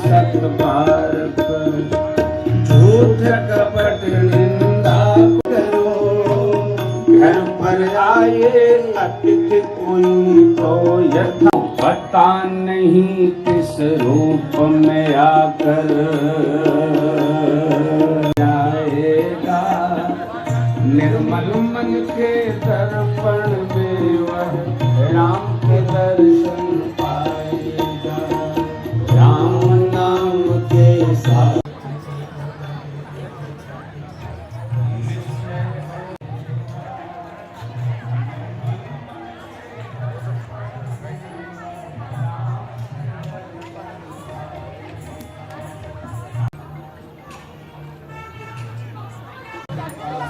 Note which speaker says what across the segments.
Speaker 1: सतबारक झूठ कपट निंदा करो। घर पर आए अतिथि कोई तो यथा पता नहीं किस रूप में आकर जाएगा। निर्मल मन के दर्पण में वह राम के दर्शन पाएगा। राम नाम के साथ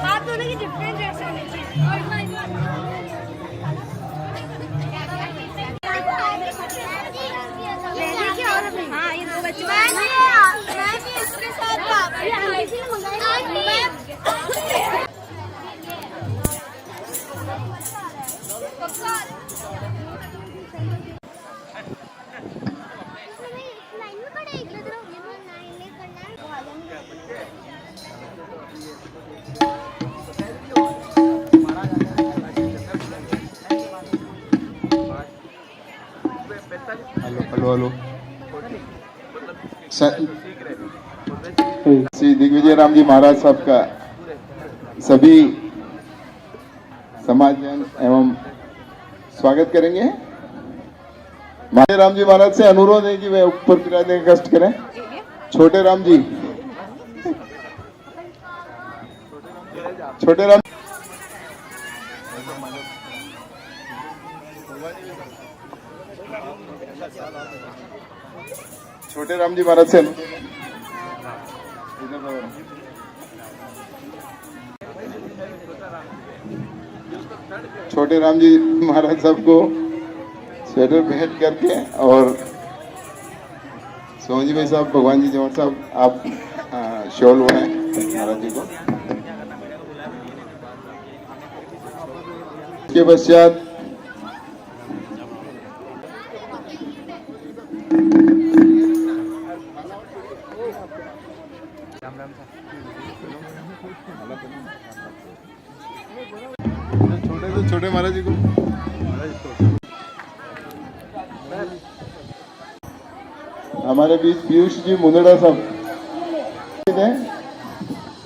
Speaker 2: आप दोनों की डिफरेंट ड्रेस होनी चाहिए। और हाँ ये दो बच्चे मैं भी इसके साथ
Speaker 3: हेलो श्री दिग्विजय राम जी महाराज साहब का सभी समाजजन एवं स्वागत करेंगे। महाराज राम जी महाराज से अनुरोध है कि वे ऊपर विराजने का कष्ट करें। छोटे राम जी, छोटे राम छोटे राम जी महाराज से छोटे राम जी महाराज साहब को स्वेटर भेंट करके और सोहन जी भाई साहब, भगवान जी जवाहर साहब, आप शॉल ओढ़े महाराज जी को। इसके पश्चात छोटे महाराज जी को हमारे बीच पीयूष जी मुंदड़ा साहब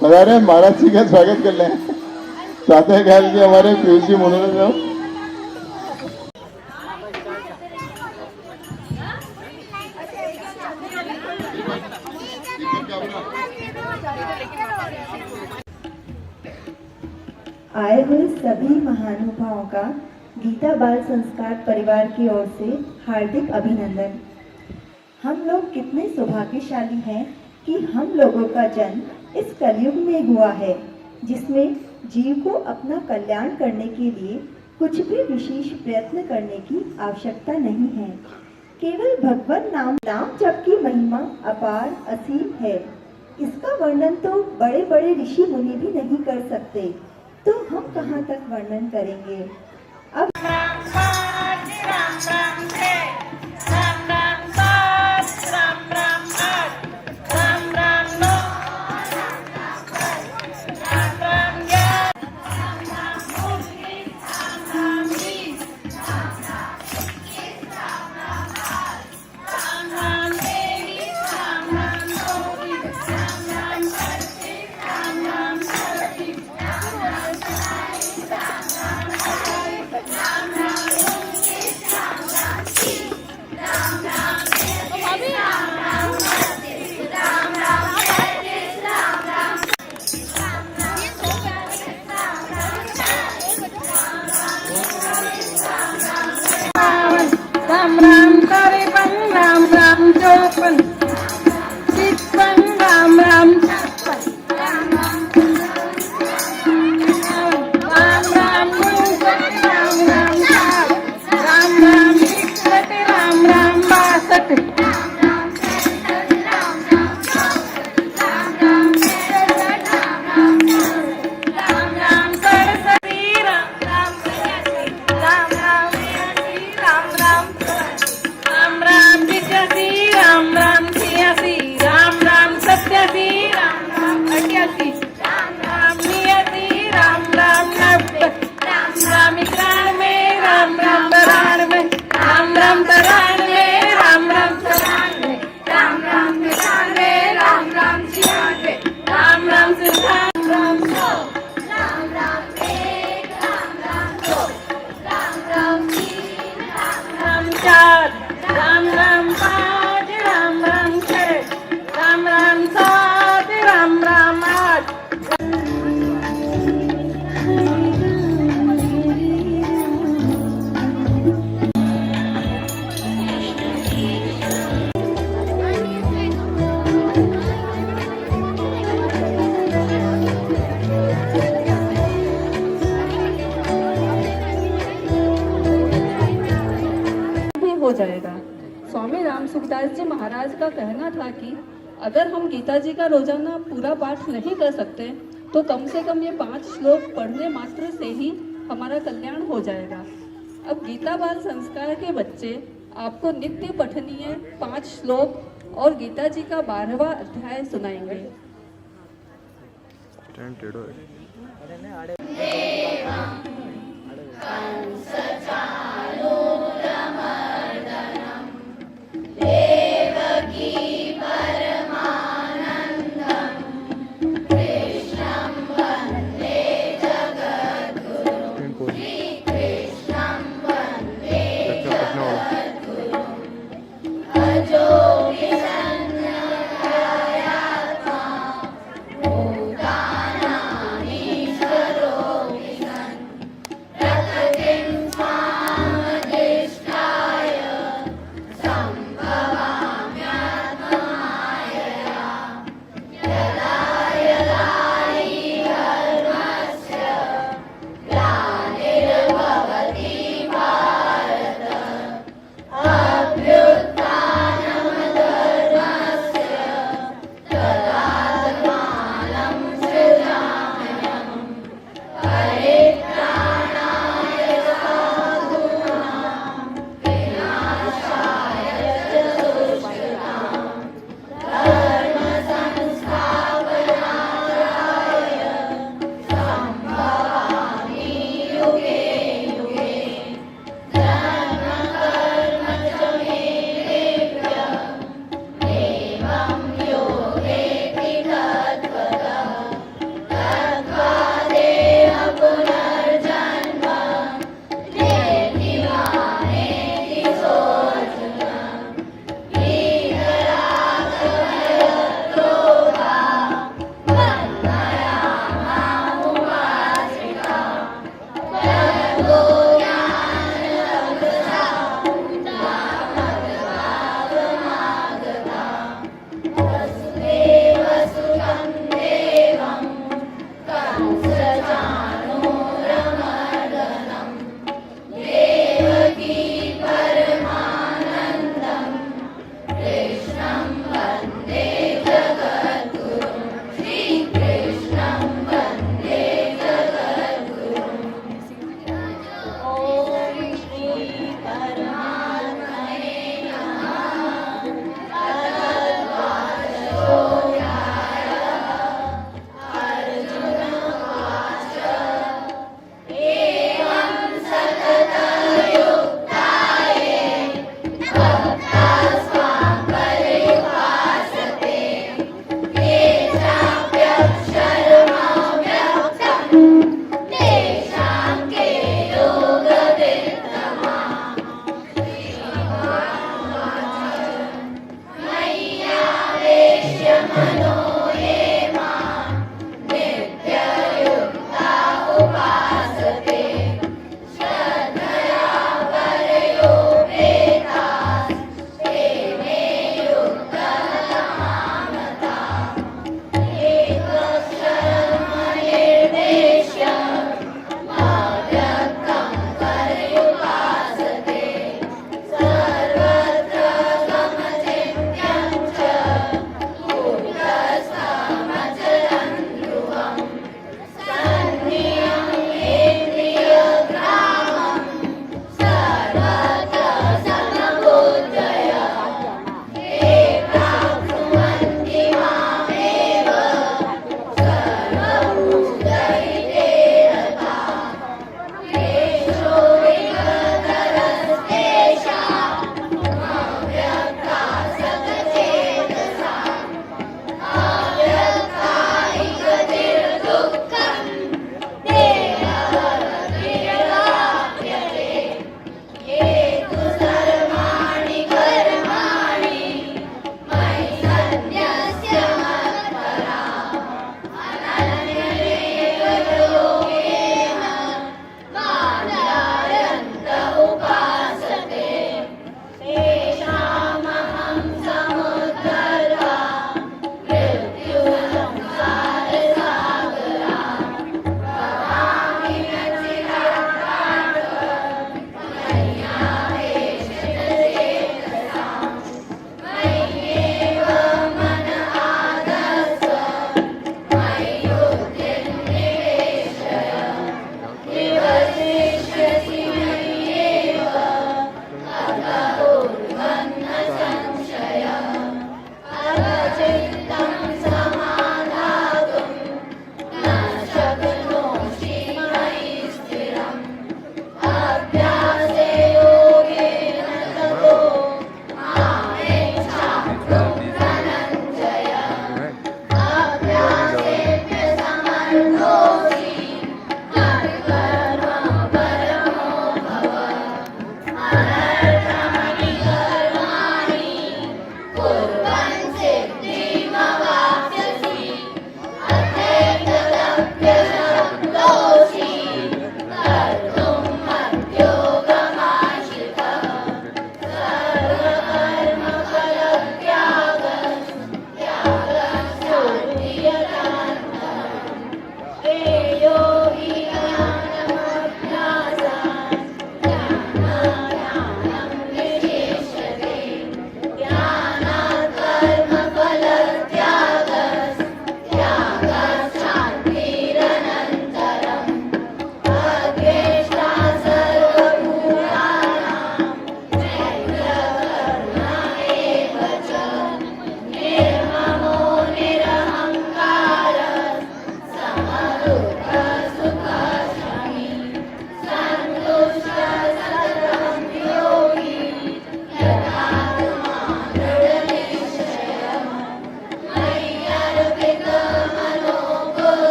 Speaker 3: पधारे, महाराज जी का स्वागत कर लें। प्रातः काल के हमारे पीयूष जी मुंदड़ा साहब।
Speaker 4: आए हुए सभी महानुभावों का गीता बाल संस्कार परिवार की ओर से हार्दिक अभिनंदन। हम लोग कितने सौभाग्यशाली हैं कि हम लोगों का जन्म इस कलयुग में हुआ है, जिसमें जीव को अपना कल्याण करने के लिए कुछ भी विशेष प्रयत्न करने की आवश्यकता नहीं है। केवल भगवान नाम जप की महिमा अपार असीम है। इसका वर्णन तो बड़े बड़े ऋषि मुनि भी नहीं कर सकते, तो हम कहाँ तक वर्णन करेंगे। अब
Speaker 5: राम राम करे बन राम राम जोपन चितवन राम राम राम राम गुंजन राम राम राम राम इकसठ राम राम 62 राम राम नियति राम राम अट्यासी राम राम नियति राम राम नव्वद राम राम इकराण में राम राम तराण में राम राम तराण में राम राम तराण में राम राम तराण में राम राम छियानवे राम राम सिद्धांत राम सौ
Speaker 2: राम राम एक राम राम दो राम राम तीन राम
Speaker 5: राम चार राम राम पाँच राम राम छः राम राम सात राम राम आठ
Speaker 6: भी हो जाएगा। स्वामी राम सुखदास जी महाराज का कहना था कि अगर हम गीता जी का रोजाना पूरा पाठ नहीं कर सकते तो कम से कम ये 5 श्लोक पढ़ने मात्र से ही हमारा कल्याण हो जाएगा। अब गीता बाल संस्कार के बच्चे आपको नित्य पठनीय 5 श्लोक और गीता जी का 12वां अध्याय सुनाएंगे।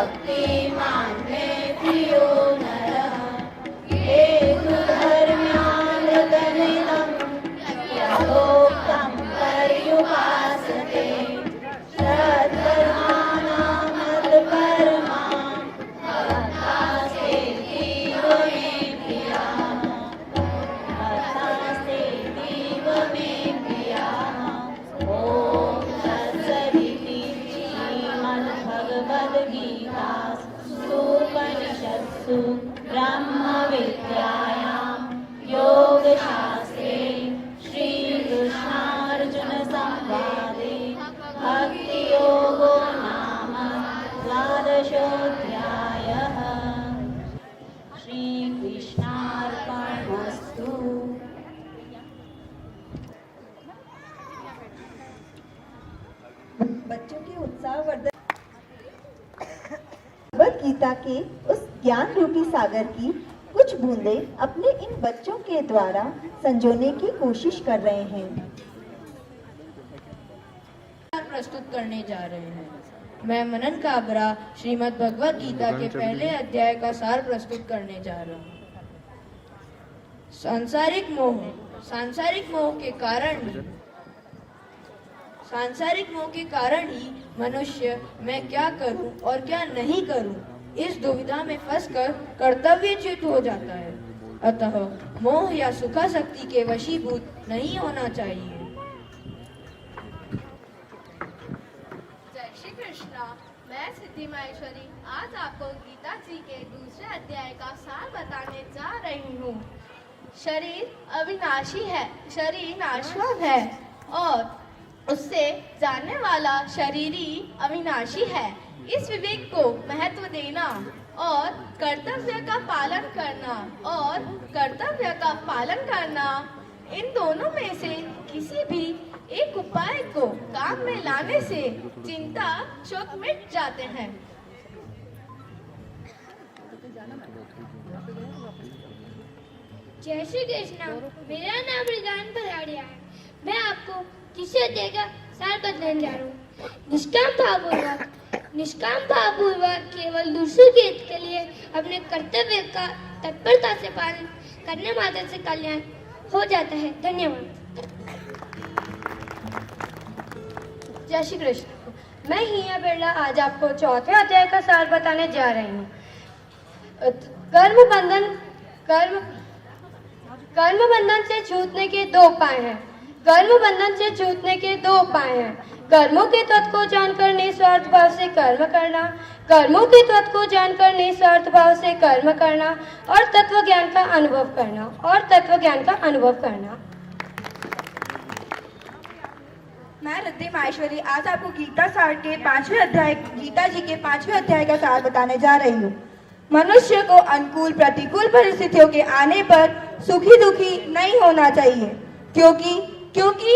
Speaker 2: भक्तिमान में प्रियो नरः धर्म्यामृतनिलम् यथोक्तं पर्युपासते श्रद्धर्माणामतपरमां भक्तास्ते तीव मे प्रियाः भक्तास्ते तीव मे प्रियाः। ॐ तत्सदिति श्रीमद्भगवद्गीतासु उपनिषत्सु ब्रह्मविद्यायां योगशास्त्रे श्रीकृष्णार्जुनसंवादे भक्तियोगो नाम द्वादशोऽध्यायः। श्रीकृष्णार्पणमस्तु।
Speaker 4: बच्चों के उत्साहवर्धक भगवद गीता के उस ज्ञान रूपी सागर की कुछ बूंदें अपने इन बच्चों के द्वारा संजोने की कोशिश कर रहे हैं।
Speaker 7: प्रस्तुत करने जा रहे हैं। मैं मनन काबरा श्रीमद् भगवद गीता के पहले अध्याय का सार प्रस्तुत करने जा रहा हूँ। सांसारिक मोह के कारण ही मनुष्य मैं क्या करूं और क्या नहीं करूं इस दुविधा में फंसकर कर्तव्यच्युत हो जाता है। अतः मोह या सुखासक्ति के वशीभूत नहीं होना चाहिए।
Speaker 2: जय श्री कृष्णा। मैं सिद्धि माहेश्वरी आज आपको गीता जी के दूसरे अध्याय का सार बताने जा रही हूँ। शरीर अविनाशी है, शरीर नाशवान है और उससे जानने वाला शरीरी अविनाशी है। इस विवेक को महत्व देना और कर्तव्य का पालन करना इन दोनों में से किसी भी एक उपाय को काम में लाने से चिंता शोक मिट जाते हैं।
Speaker 8: जय श्री कृष्ण। मेरा नाम रिदान भराड़िया है। मैं आपको किसे देगा सार बताने जा रहा हूँ। निष्काम भावपूर्वक केवल दूसरे के हित के लिए अपने कर्तव्य का तत्परता से पालन करने मात्र से कल्याण हो जाता है। धन्यवाद।
Speaker 7: जय श्री कृष्ण। मैं हिया बिरला आज आपको चौथे अध्याय का सार बताने जा रही हूँ। कर्म बंधन से छूटने के दो उपाय हैं। कर्मों के तत्व को जानकर निस्वार्थ भाव से कर्म करना, और तत्व ज्ञान का अनुभव करना।
Speaker 4: मैं रिद्धि माहेश्वरी आज आपको गीता जी के 5वें अध्याय का सार बताने जा रही हूँ। मनुष्य को अनुकूल प्रतिकूल परिस्थितियों के आने पर सुखी दुखी नहीं होना चाहिए, क्योंकि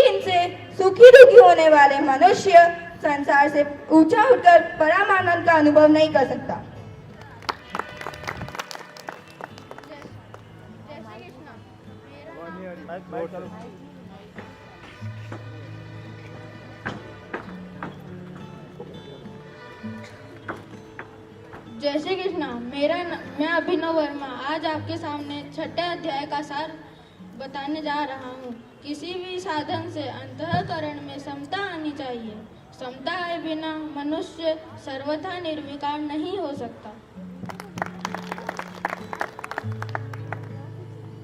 Speaker 4: इनसे सुखी दुखी होने वाले मनुष्य संसार से ऊंचा उठकर परम आनंद का अनुभव नहीं कर सकता।
Speaker 8: जय श्री कृष्ण। मैं अभिनव वर्मा आज आपके सामने छठे अध्याय का सार बताने जा रहा हूँ। किसी भी साधन से अंतःकरण में समता आनी चाहिए। समता के बिना मनुष्य सर्वथा निर्विकार नहीं हो सकता।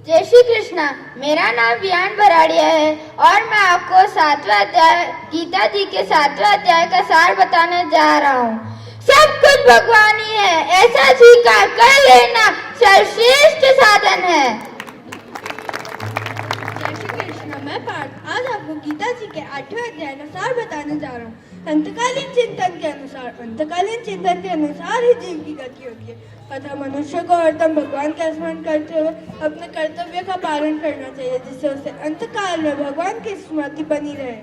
Speaker 2: जय श्री कृष्णा। मेरा नाम वियान भराड़िया है और मैं आपको 7वां अध्याय गीता जी के 7वें अध्याय का सार बताने जा रहा हूँ। सब कुछ भगवान ही है, ऐसा स्वीकार कर लेना सर्वश्रेष्ठ साधन है।
Speaker 8: जय श्री कृष्ण। मैं पार्थ आज आपको गीता जी के 8वें अध्याय का सार बताने जा रहा हूँ। अंतकालीन चिंतन के अनुसार ही जीव की गति होती है। अतः मनुष्य को हरदम भगवान का स्मरण करते हुए अपने कर्तव्य का पालन करना चाहिए, जिससे उसे अंतकाल में भगवान की स्मृति बनी रहे।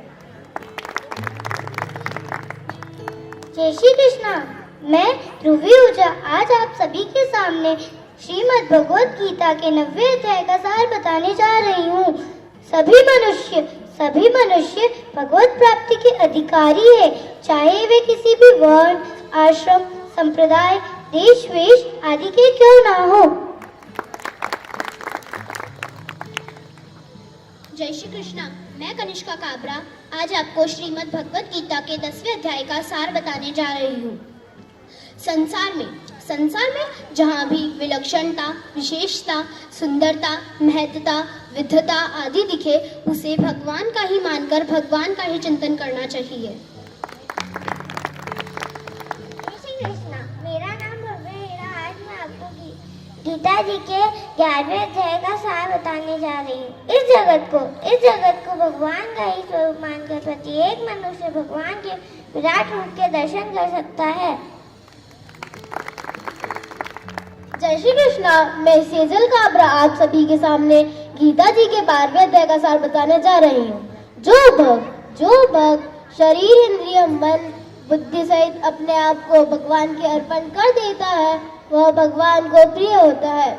Speaker 9: जय श्री कृष्णा। मैं ध्रुवी ऊर्जा आज आप सभी के सामने श्रीमद् भगवद गीता के 90वें अध्याय का सार बताने जा रही हूँ। सभी मनुष्य भगवत प्राप्ति के अधिकारी है, चाहे वे किसी भी वर्ण, आश्रम, संप्रदाय, देश वेश आदि के क्यों ना हो।
Speaker 10: जय श्री कृष्णा। मैं कनिष्का काबरा आज आपको श्रीमद् भगवत गीता के 10वें अध्याय का सार बताने जा रही हूँ। संसार में जहाँ भी विलक्षणता, विशेषता, सुंदरता, महत्ता, विधता आदि दिखे, उसे भगवान का ही मानकर भगवान का ही चिंतन करना चाहिए।
Speaker 9: श्री कृष्णा, मेरा नाम भव्य हेरा। आज मैं आपको गीता जी के 11वें अध्याय का सार बताने जा रही हूँ। इस जगत को भगवान का ही स्वरूप मानकर प्रत्येक मनुष्य भगवान के विराट रूप के दर्शन कर सकता है।
Speaker 10: जय श्री कृष्णा। मैं सेजल काबरा आप सभी के सामने गीता जी के 12वें अध्याय का सार बताने जा रही हूँ। जो भक्त शरीर, इंद्रिय, मन, बुद्धि सहित अपने आप को भगवान के अर्पण कर देता है, वह भगवान को प्रिय होता है।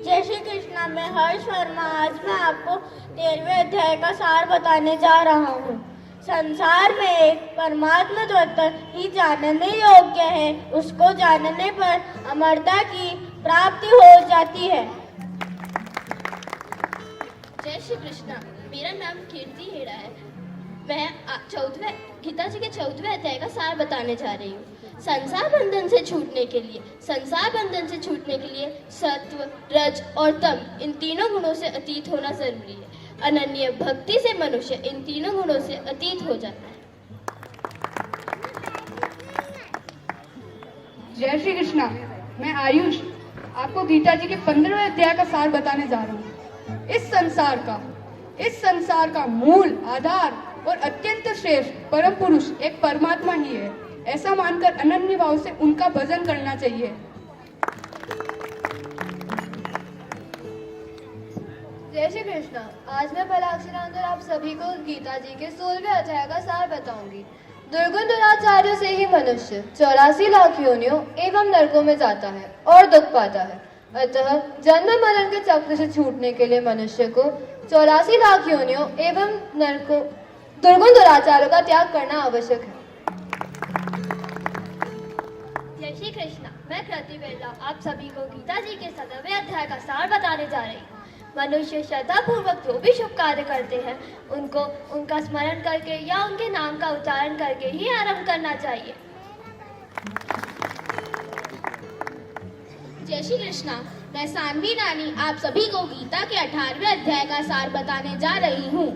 Speaker 8: जय श्री कृष्णा। मैं हर्ष वर्मा। आज मैं आपको 13वें अध्याय का सार बताने जा रहा हूँ। संसार में एक परमात्मा तत्व ही जानने योग्य है, उसको जानने पर अमरता की प्राप्ति हो जाती है।
Speaker 2: जय श्री कृष्णा। मेरा नाम कीर्ति हेड़ा है। मैं गीता जी के 14वें अध्याय का सार बताने जा रही हूँ। संसार बंधन से छूटने के लिए सत्व, रज और तम इन तीनों गुणों से अतीत होना जरूरी है। अनन्य भक्ति से मनुष्य इन तीनों गुणों से अतीत हो जाता है।
Speaker 6: जय श्री कृष्णा। मैं आयुष आपको गीता जी के 15वें अध्याय का सार बताने जा रहा हूँ। इस संसार का मूल आधार और अत्यंत श्रेष्ठ परम पुरुष एक परमात्मा ही है। ऐसा मानकर अनन्य भाव से उनका भजन करना चाहिए।
Speaker 2: जय श्री कृष्णा। आज मैं पलाक्षरांतर आप सभी को गीता जी के 16वें अध्याय का सार बताऊंगी। दुर्गुण दुराचार्यों से ही मनुष्य 84 लाख योनियों एवं नरकों में जाता है और दुख पाता है। अतः जन्म मरण के चक्र से छूटने के लिए मनुष्य को 84 लाख योनियों एवं नरकों दुर्गुण दुराचारों का त्याग करना आवश्यक है।
Speaker 10: जय श्री कृष्णा। मैं कृति बिरला आप सभी को गीता जी के 17वें अध्याय का सार बताने जा रही हूँ। मनुष्य श्रद्धापूर्वक जो भी शुभ कार्य करते हैं, उनको उनका स्मरण करके या उनके नाम का उच्चारण करके ही आरंभ करना चाहिए।
Speaker 2: जय श्री कृष्णा। मैं सानवी रानी आप सभी को गीता के 18वें अध्याय का सार बताने जा रही हूँ।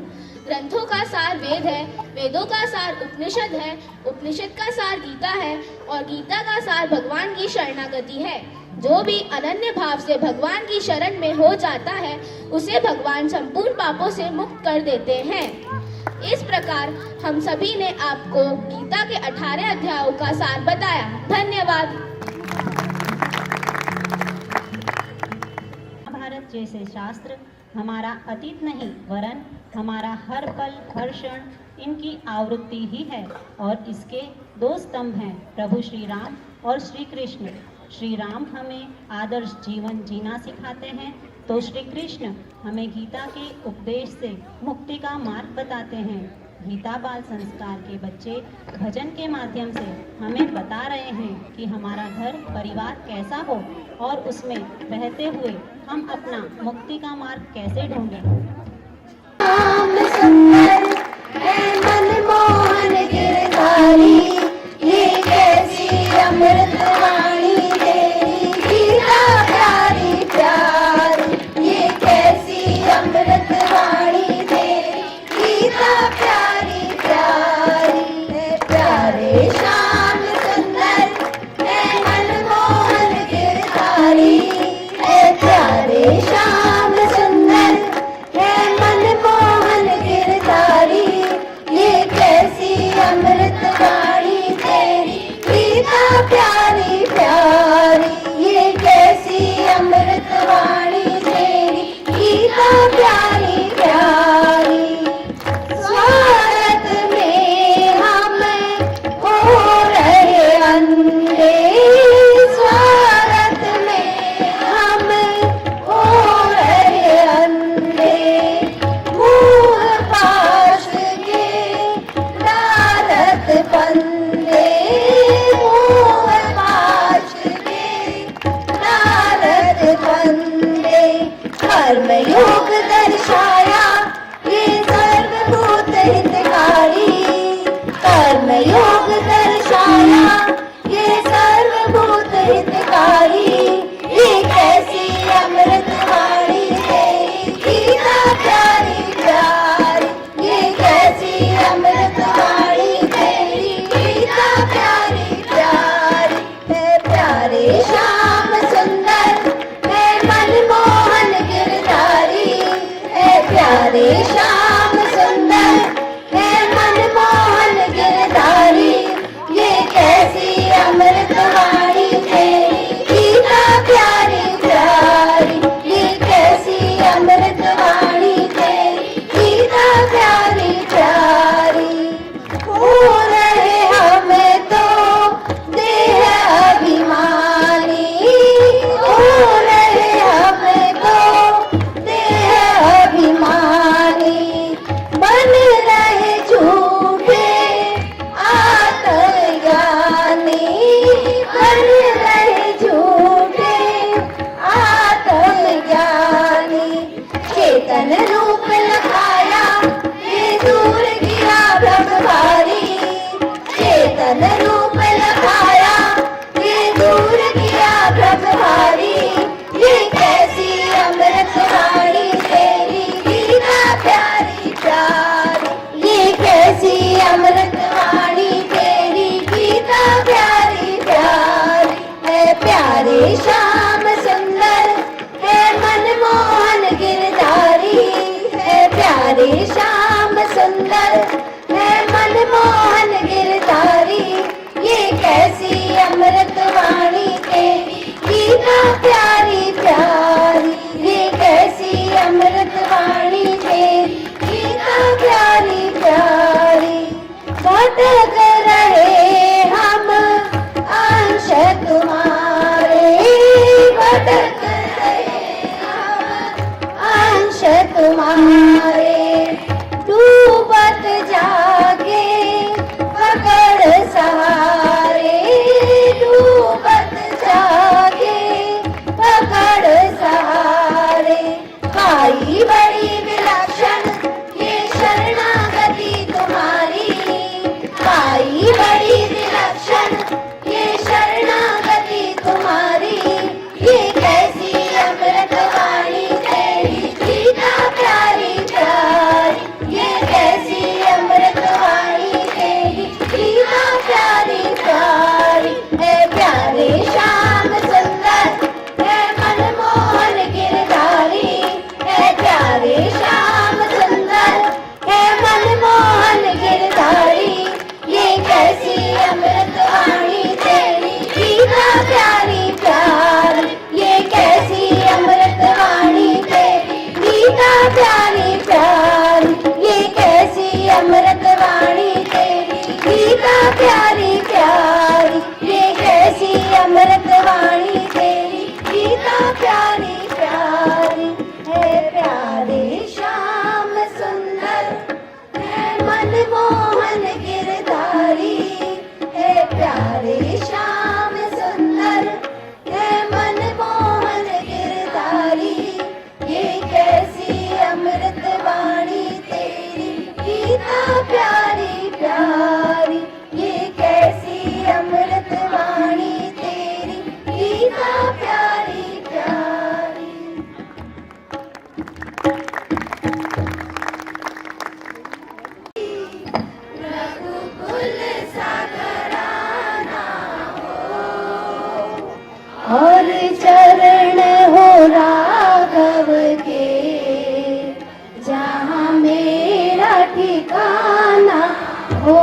Speaker 2: ग्रंथों का सार वेद है, वेदों का सार उपनिषद है, उपनिषद का सार गीता है और गीता का सार भगवान की शरणागति है। जो भी अनन्य भाव से भगवान की शरण में हो जाता है, उसे भगवान संपूर्ण पापों से मुक्त कर देते हैं। इस प्रकार हम सभी ने आपको गीता के 18 अध्यायों का सार बताया। धन्यवाद।
Speaker 11: महाभारत जैसे शास्त्र हमारा अतीत नहीं, वरन हमारा हर पल हर क्षण इनकी आवृत्ति ही है और इसके 2 स्तंभ हैं, प्रभु श्री राम और श्री कृष्ण। श्री राम हमें आदर्श जीवन जीना सिखाते हैं, तो श्री कृष्ण हमें गीता के उपदेश से मुक्ति का मार्ग बताते हैं। गीता बाल संस्कार के बच्चे भजन के माध्यम से हमें बता रहे हैं कि हमारा घर परिवार कैसा हो और उसमें रहते हुए हम अपना मुक्ति का मार्ग कैसे ढूंढें।
Speaker 9: मनमोहन गिरधारी, ये कैसी अमृतवाणी तेरी, गीता प्यारी प्यारी, ये कैसी अमृतवाणी तेरी, गीता प्यारी प्यारी। प्यारे श्याम सुंदर है मनमोहन गिरधारी, प्यारे श्याम सुंदर है
Speaker 10: भटक रहे हम अंश तुम्हारे, भटक रहे हम अंश तुम्हारे, डूबत जागे पकड़ सहारे, डूबत जागे पकड़ सहारे, पाई बड़ी विलक्षण ये शरणागति तुम्हारी, पाई बड़ी विलक्षण ये शरणागति तुम्हारी, ये कैसी अमृत वाणी तेरी गीता प्यारी प्यारी, ये कैसी अमृत वाणी तेरी गीता प्यारी प्यारी, है प्यारे श्याम सुंदर है मनमोहन गिरधारी, है प्यारे श्याम सुंदर है मनमोहन गिरधारी, ये कैसी अमृत वाणी तेरी गीता प्यारी प्यारी, ये कैसी अमृत वाणी तेरी गीता प्यारी प्यारी, ये कैसी अमृत वाणी तेरी गीता प्यारी प्यारी, ये कैसी अमृत वाणी तेरी गीता प्यारी प्यारी, है प्यारे श्याम सुंदर है मनमोहन गिरधारी, है प्यारे श्याम सुंदर है मनमोहन गिरधारी, ये कैसी अमृत वाणी तेरी गीता प्यारी प्यारी, ये कैसी अमृत वाणी तेरी गीता प्यारी प्यारी। रघुकुल सागराना और चरण हो राघव के, जहाँ मेरा ठिकाना हो,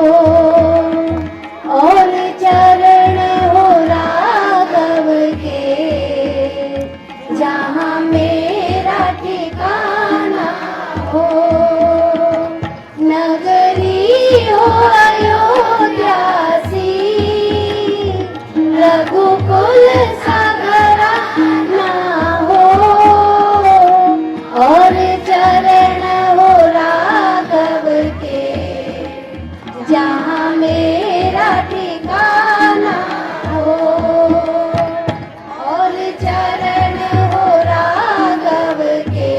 Speaker 10: और चरण हो राघव के, जहाँ मेरा ठिकाना हो, नगरी हो अयोध्या सी, रघुकुल सागराना हो, और चरण हो राघव के, जहाँ मेरा ठिकाना हो, और चरण हो राघव के,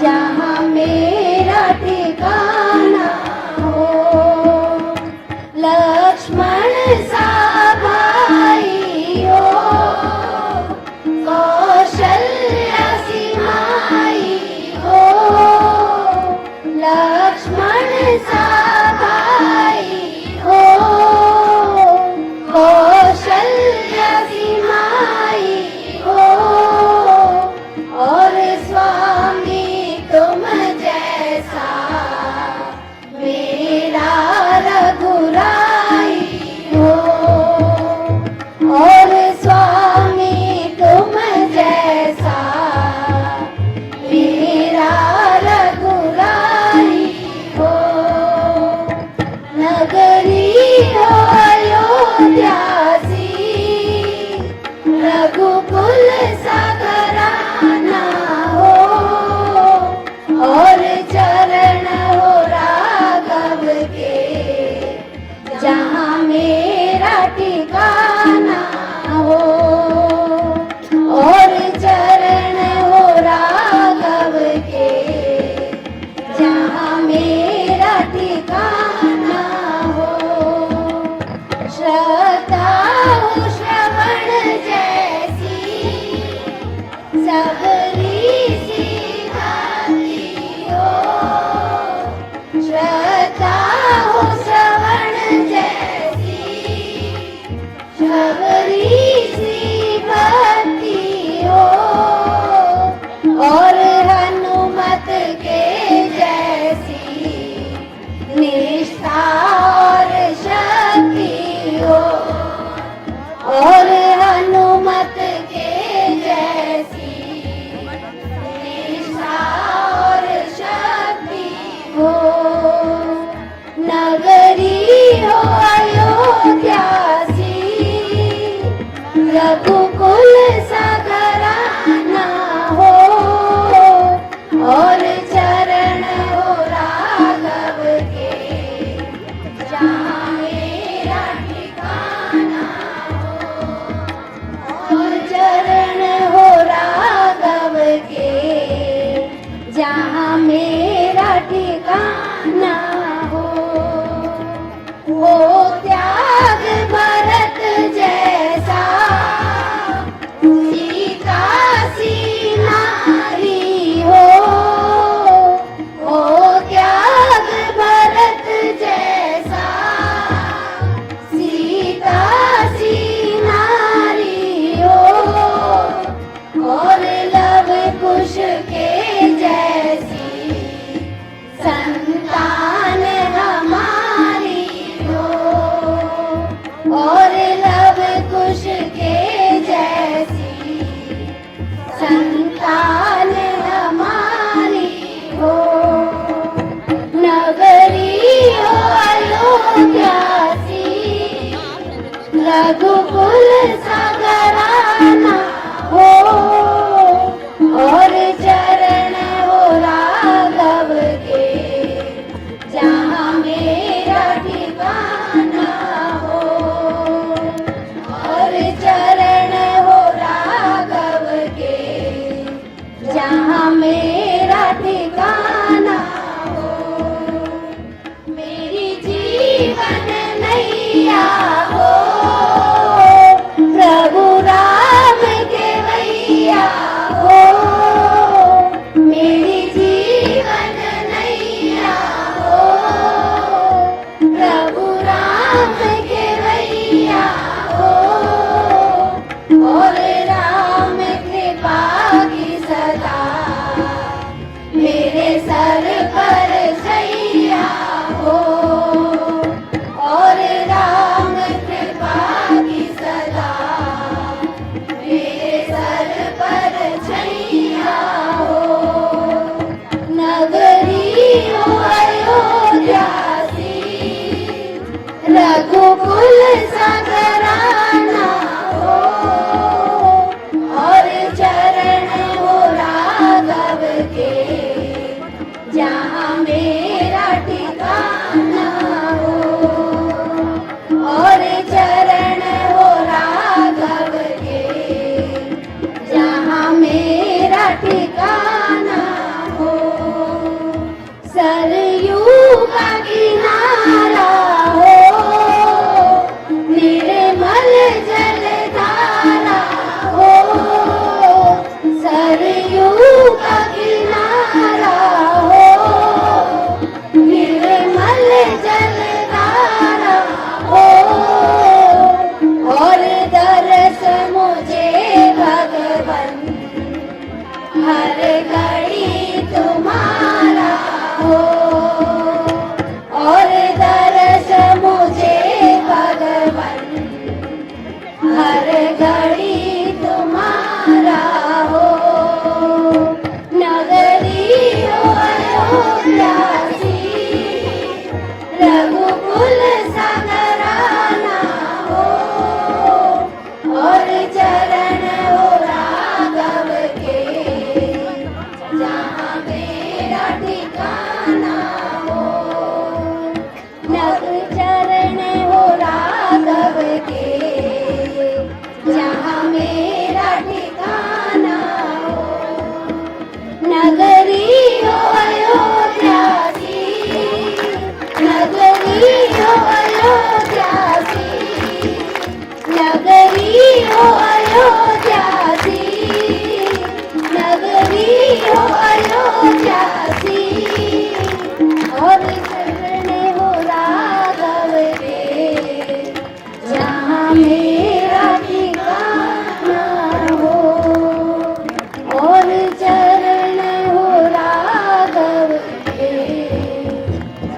Speaker 10: जहाँ मेरा ठिकाना हो, लक्ष्मण सा भाई हो, कौशल्या सी माई हो, लक्ष्मण सा भाई हो, कौशल्या सी माई हो, और स्वामी तुम जैसा मेरा रघुराई हो, और स्वामी तुम जैसा मेरा रघुराई हो, नगरी हो अयोध्या सी, रघुकुल सागराना हो, और चरण हो राघव के, जहाँ मेरा ठिकाना हो, और चरण हो राघव के, जहाँ मेरा ठिकाना हो, श्रद्धा हो श्रवण जैसी, सबरी सी भांति हो, श्रद्धा हो श्रवण जैसी, सबरी सी भक्ति हो, और हनुमत के जैसी निष्ठा और शक्ति हो, और हनुमत के जैसी निष्ठा और शक्ति हो, नगरी प्यासी रघुकुल सागराना हो और चरण हो राघव के जहाँ मेरा ठिकाना हो और चरण हो राघव के जहाँ मेरा ठिकाना हो। वो त्याग भरत जैसा सीता सी नारी हो। वो त्याग भरत जैसा सीता सी नारी हो और लव कुश के जैसी संतान हमारी हो और लव कुश के जैसी संतान हमारी हो। नगरी हो अयोध्या सी रघुकुल सागराना हो और चरण हो राघव के जहाँ मेरा ठिकाना हो और चरण हो राघव के जहाँ मेरा ठिकाना हो। मेरी जीवन नैया हो प्रभु राम के भैया हो। मेरी जीवन नैया हो प्रभु राम के भैया हो और राम कृपा की सदा मेरे सर पर सैया हो और राम कृपा की सदा मेरे सर पर छैया हो। नगरी हो अयोध्या सी रघुकुल सागराना हो और चरण हो राघव के जहाँ मेरा ठिकाना हो और चरण हो राघव के जहाँ मेरा ठिकाना हो। सरयू का किनारा हो निर्मल जलधारा हो। सरयू का किनारा हो निर्मल जलधारा हो और दरस मुझे भगवन हर घड़ी तुम्हारा हो और दरस मुझे भगवन हर घड़ी तुम्हारा हो। नगरी हो अयोध्या सी रघुकुल सागराना हो और चरण हो राघव के जहाँ मेरा ठिकाना हो। नग चरण हो राघव के जहाँ मेरा ठिकाना हो। नगरी हो अयोध्या सी नगरी हो अयोध्या सी नगरी हो अयोध्या सी नगरी हो अयोध्या सी और चरण हो राघव के जहाँ मेरा ठिकाना हो और चरण हो राघव के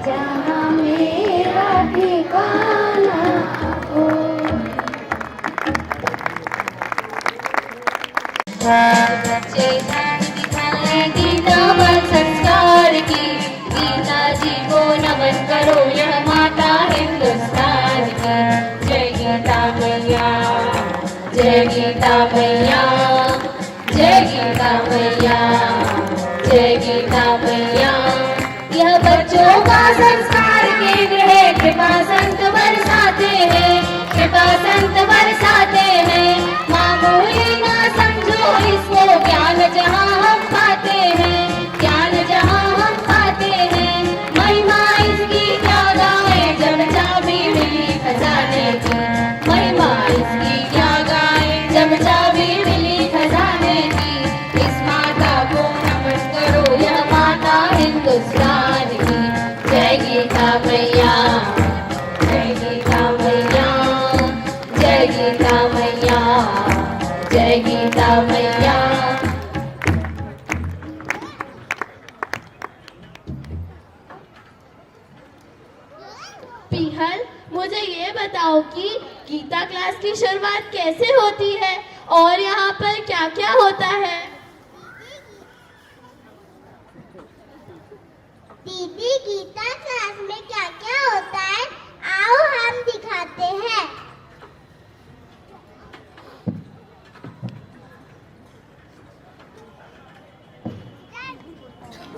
Speaker 10: जहाँ मेरा ठिकाना हो।
Speaker 5: बच्चे ध्यान दिखाएं गीता पर संस्कार की। गीता जी को नमन करो, यह माता हिंदुस्तान की। मैया, जय गीता मैया, जय गीता मैया, जय गीता मैया।
Speaker 2: पीहल, मुझे ये बताओ कि गीता क्लास की शुरुआत कैसे होती है और यहाँ पर क्या क्या होता है?
Speaker 9: दीदी, गीता क्लास में क्या क्या होता है? आओ हम दिखाते हैं।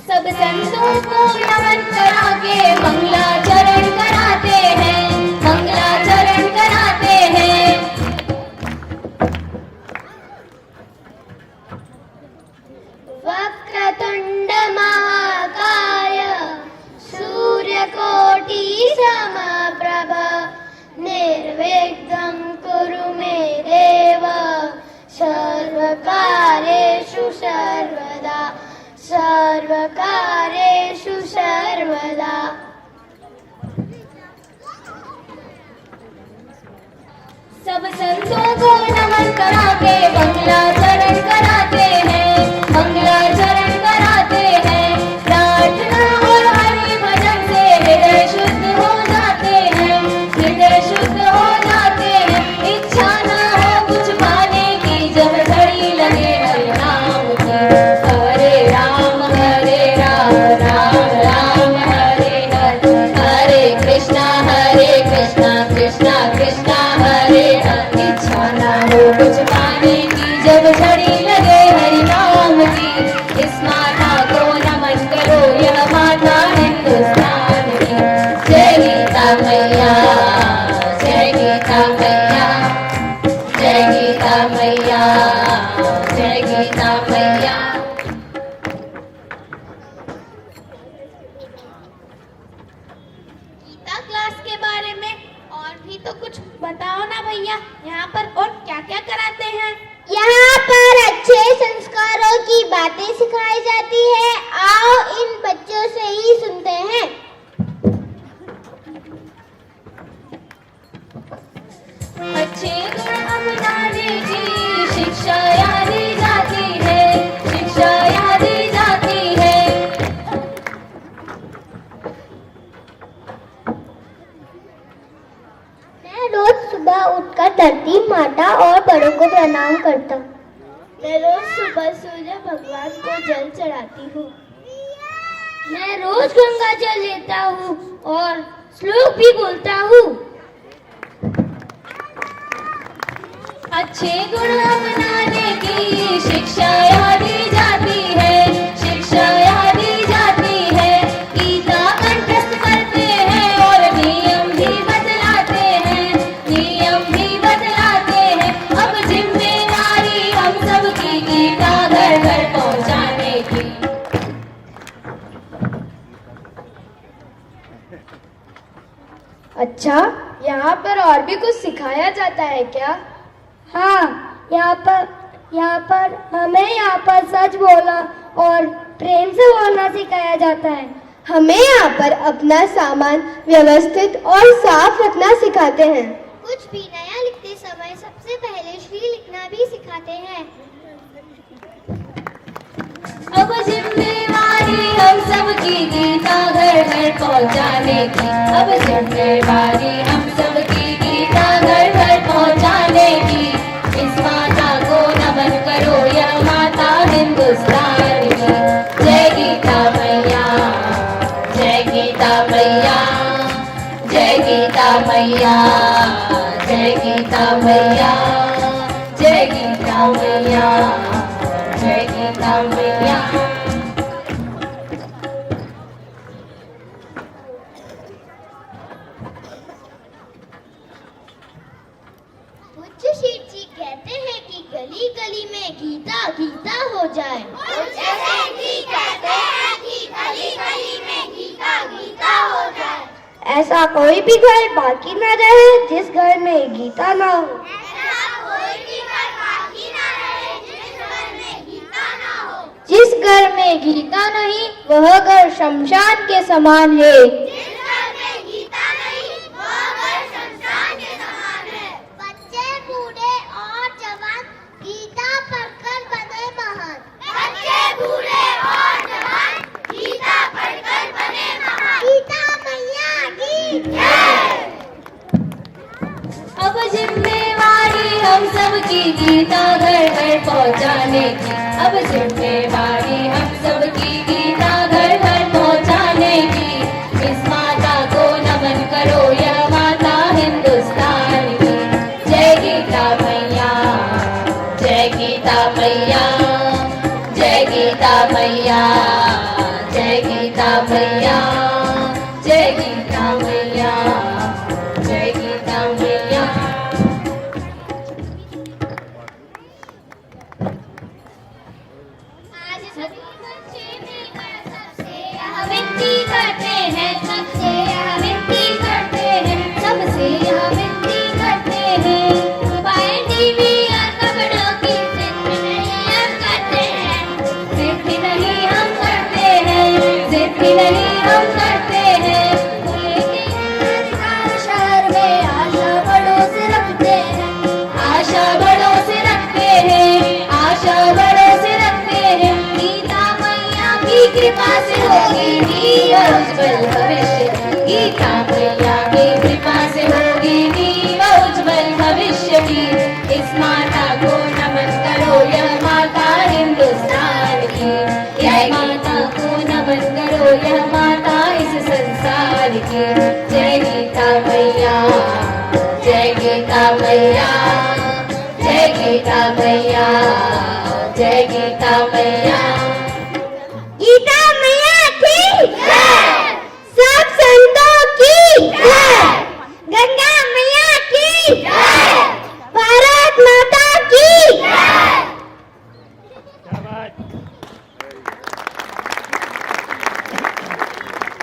Speaker 5: सब संतों को नमन करा के मंगलाचरण कराते हैं, मंगलाचरण कराते हैं।
Speaker 9: वक्रतुंड महाकाय सूर्यकोटि समप्रभ निर्विघ्नं कुरु मे देव सर्वकार्येषु सर्वदा, सर्वकार्येषु सर्वदा।
Speaker 5: सब संतों को नमन करा के मंगलाचरण कराते हैं, मंगलाचरण कराते हैं। प्रार्थना और हरि भजन से हृदय शुद्ध हो जाते हैं, हृदय शुद्ध हो जाते हैं। इच्छा न हो कुछ पाने की जब घड़ी लगे हरि नाम की। हरे राम राम राम हरे हरे, हरे कृष्णा कृष्णा कृष्णा हरे हरे। इच्छा न हो कुछ पाने की जब घड़ी लगे हरि नाम की। इस माता को नमन करो, यह माता हिंदुस्तान की। जय गीता मैया, जय गीता मैया, जय गीता मैया, जय गीता मैया।
Speaker 2: गीता क्लास के बारे में और भी तो कुछ बताओ ना भैया, यहाँ पर और क्या क्या कराते हैं?
Speaker 9: यहाँ पर अच्छे संस्कारों की बातें सिखाई जाती है। आओ इन बच्चों से ही सुनते हैं।
Speaker 5: अच्छे गुण अपनाने की शिक्षा यहाँ दी जाती है, शिक्षा यहाँ दी जाती है।
Speaker 9: मैं रोज सुबह उठकर धरती माता और बड़ों को प्रणाम करता हूँ। मैं रोज सुबह सूर्य भगवान को जल चढ़ाती हूँ। मैं रोज गंगा जल लेता हूँ और श्लोक भी बोलता हूँ।
Speaker 5: अच्छे गुण अपनाने की शिक्षा यहाँ दी जाती है, शिक्षा यहाँ दी जाती है। गीता कंठस्थ करते हैं और नियम भी बतलाते हैं, नियम भी बतलाते हैं। अब जिम्मेदारी हम सबकी गीता घर घर पहुँचाने की।
Speaker 9: अच्छा, यहाँ पर और भी कुछ सिखाया जाता है क्या? हाँ, यहाँ पर हमें यहाँ पर सच बोलना और प्रेम से बोलना सिखाया जाता है। हमें यहाँ पर अपना सामान व्यवस्थित और साफ रखना सिखाते हैं। कुछ भी नया लिखते समय सबसे पहले श्री लिखना भी सिखाते हैं।
Speaker 5: अब जिम्मेवारी हम सबकी गीता घर घर पहुँचाने की। अब जिम्मेवारी हम सबकी गीता घर घर पहुँचाने की। इस माता को नमन करो, यह माता हिंदुस्तान की। जय गीता मैया, जय गीता मैया, जय गीता मैया, जय गीता मैया, जय गीता मैया, जय गीता मैया।
Speaker 9: पूज्य शीठ जी कहते हैं कि गली गली में गीता गीता हो जाए। पूज्य शीठ जी कहते हैं कि गली गली में गीता गीता हो जाए। ऐसा कोई भी घर बाकी न रहे जिस घर में गीता न हो। ऐसा कोई भी घर बाकी न रहे जिस घर में गीता न हो। जिस घर में गीता नहीं वह घर शमशान के समान है। जिस घर में
Speaker 10: अब जिम्मेवारी हम सबकी गीता घर घर पहुँचाने की, अब जिम्मेवारी हम सबकी गीता घर घर पहुँचाने की। इस माता को नमन करो, यह माता हिंदुस्तान की। जय गीता मैया, जय गीता मैया, जय गीता मैया, जय गीता मैया, जय गीता मैया, जय गीता मैया। आज सभी बच्चे मिलकर सबसे यह विनती करते हैं, सबसे यह विनती करते हैं, सबसे यह विनती करते हैं। मोबाइल टीवी और कपड़ों की जिद नहीं हम करते हैं, जिद भी नहीं हम करते हैं, जिद भी नहीं हम करते हैं। शहर में आशा बड़ों से रखते हैं, आशा बड़ों से रखते हैं, आशा बड़ों से रखते हैं। गीता मैया की कृपा से होगी नीव उज्जवल भविष्य, गीता मैया की कृपा से होगी नीव उज्जवल भविष्य की। इस माता को नमन करो, यह माता हिंदुस्तान की, यह माता को नमन करो, यह माता इस संसार की। जय गीता मैया, जय गीता मैया, जय गीता मैया, जय गीता मैया।
Speaker 9: गीता